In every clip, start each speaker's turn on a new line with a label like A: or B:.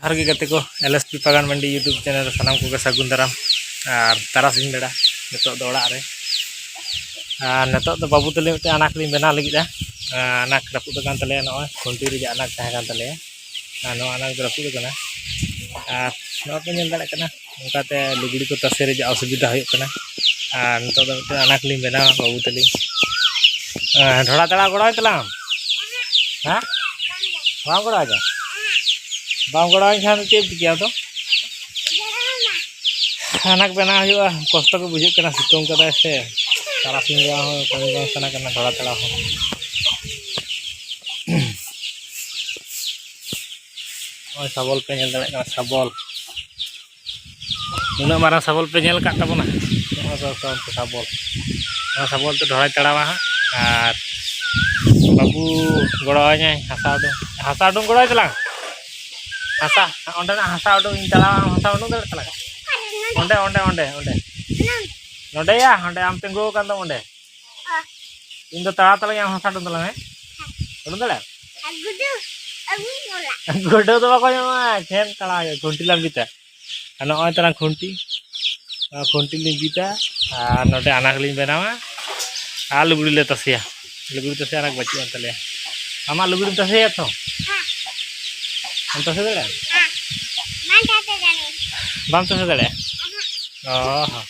A: हर गे गते को एलएसपी पागान मंडी YouTube channel सानाम को सागुन दाराम और तारासिंह बेड़ा नितो दो ओड़ा रे नितो दो बाबू तले मिटे अनाक लिंग बना लगिदा अनाक रपुद कान तले नय खुंटी रे अनाक तहे कान तले नो अनाक रपुद कना और नो पे नेल दाड़े कना उनकाते लुगड़ी को तसे रे असुविधा हुई कना और नितो दो मिटे अनाक लिंग बना बाबू तले ढोड़ा तड़ा गोड़ाय तलाम हां बाम गोड़ा जा बाम गोड़ा खान चेक किया तो अनाक बना हुआ कष्ट को बुझे कना सितों कदा से तारासिंह हो कमी बang सना कना ढोड़ा तड़ा हो और सबल पे नेल दाड़े कना सबल उना मारा सबल पे नेल का तबना सबल सबल तो ढोड़ा तड़ावा और बाबू गोड़ाय हसा उडुं गोड़ाय तलांग हसा ओंडे ना हसा उडुं इन तड़ा हसा उडुं दड़ तलांग ओंडे ओंडे ओंडे ओंडे नोडे या ओंडे आम तिंगु कान दो ओंडे इन दो तड़ा तलांग हसा उडुं तलांग है उडुं दड़ गुडो तो बाको मा खेन तड़ा खुंटी लंबिता अन ओय तलांग खुंटी लिंबिता और नोडे अनाक लिंग बनावा आ लुगड़ी ले तसिया लुगड़ी तसे अनाक बच्ची तले आमा लुगड़ी तसे तो हम तसे दड़े बाम तसे दड़े ओ हां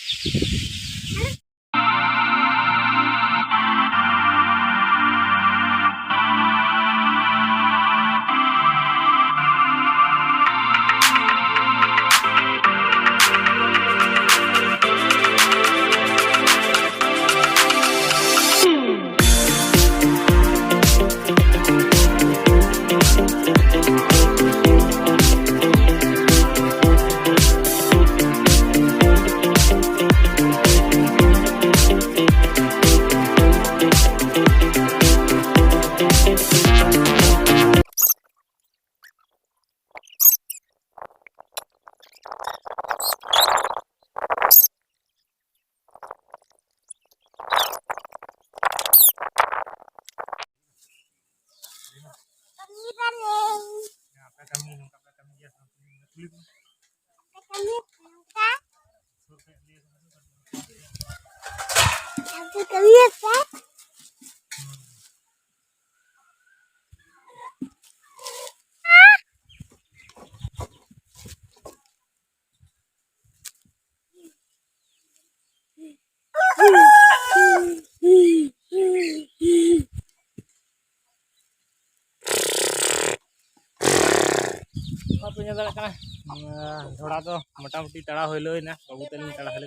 A: ढोड़ा तो मोटामुटी तड़ा होलो ना बाबू तली तड़ा हले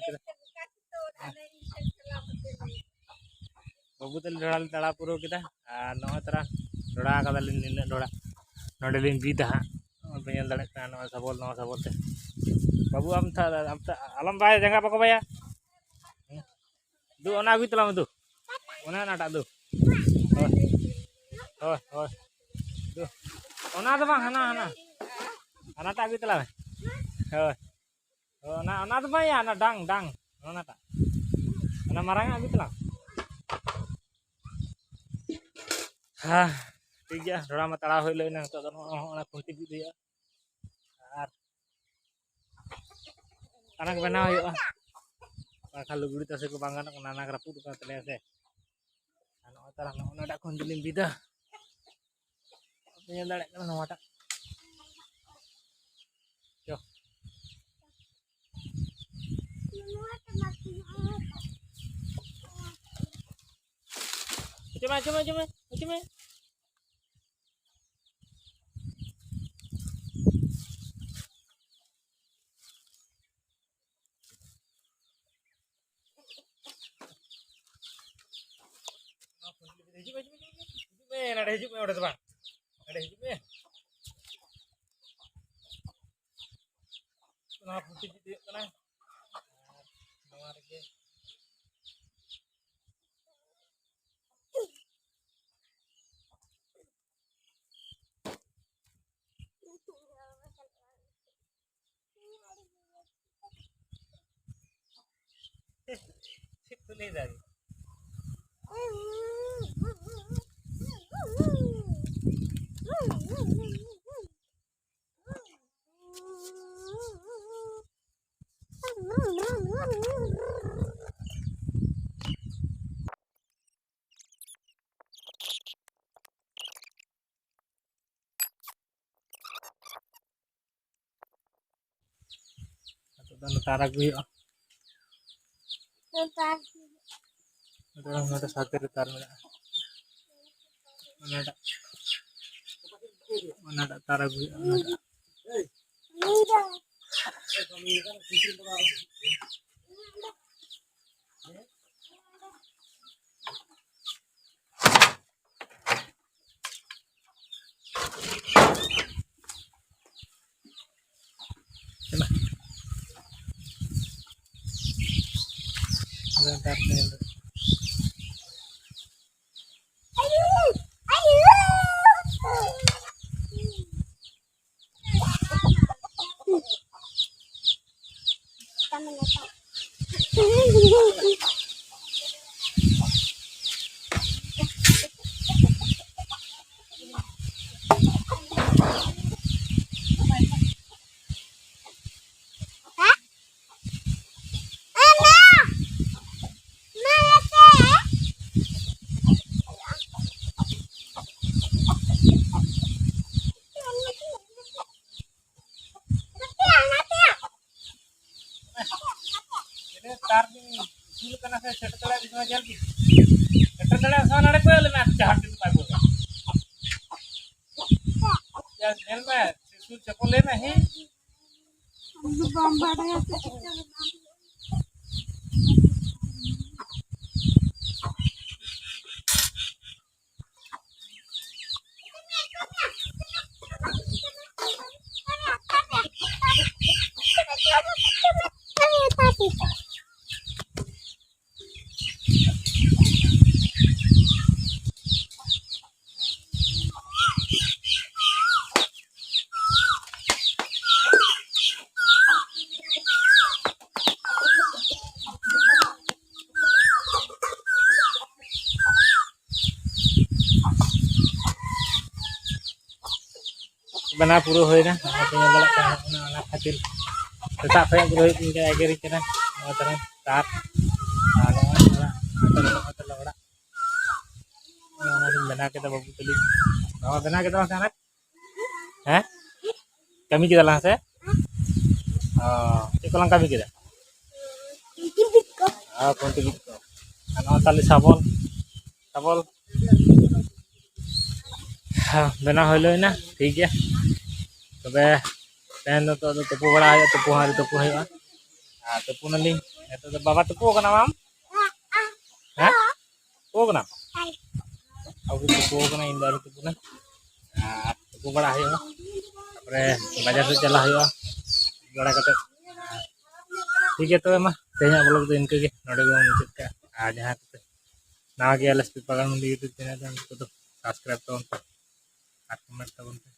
A: बाबू तली ढोड़ा तड़ा पूरा किदा नो तरा ढोड़ा का निन ढोड़ा नोडे लिन बीदा बेल दड़े नो सबल ते बाबू आम आलम बाय जंगा बको बाया दु ओना अगुई तलाम दु ओना नाटा दु ओय ओय दु ओना तो बांग हना हना अना ता अगुई तलाम ओय ओना तो बाया ना डांग डांग ओना ता ओना मारंग अगुई तलाम हाँ ठीक गया ढोड़ा में तड़ा होइलो ना तो ओना खुंटी बिद हुआ और अनाक बना हुआ बाखा लुगड़ी तसे को बांगान अनाक रपुद का तले से नो तरा नो नडा खुंटी लिं बिदा पेल दाड़े कना नोटा यो चमे हिजुब में उड़े बा अरे हिजुब में ना फुटी दी कना नवा रे सिप नहीं जारी तारा को साथे तार में तारा को तार सुल करना से सेट तड़ा बिना जल्दी सेट तड़ा सा नड़े को ले मैं चाहत दिन पागो या नेल में सुल चपल ले में है बम बाड़ा है बना पूरा हो ना खातिर सेता पे पूरा एगेरी तार बना के बाबू तली बना के हैं कमी के से चेक कमी के ताली साबल साबल बना हो ना ठीक है तब तेन तो तुपु बड़ा तुपु हाँ तुपु तुपु नाली तो बाबा तुपु माम हाँ तुपु अब तुपु इन तुपुना तुपु बड़ा बाजार से चला बड़ा ठीक है तब तेज ब्लॉग तो इनके नोड़े मुचाद का जहाँ नवा गया एल एस पी पागानमंडी यूट्यूब चैनल सब्सक्राइब तबन पे कमेंट तबन पे।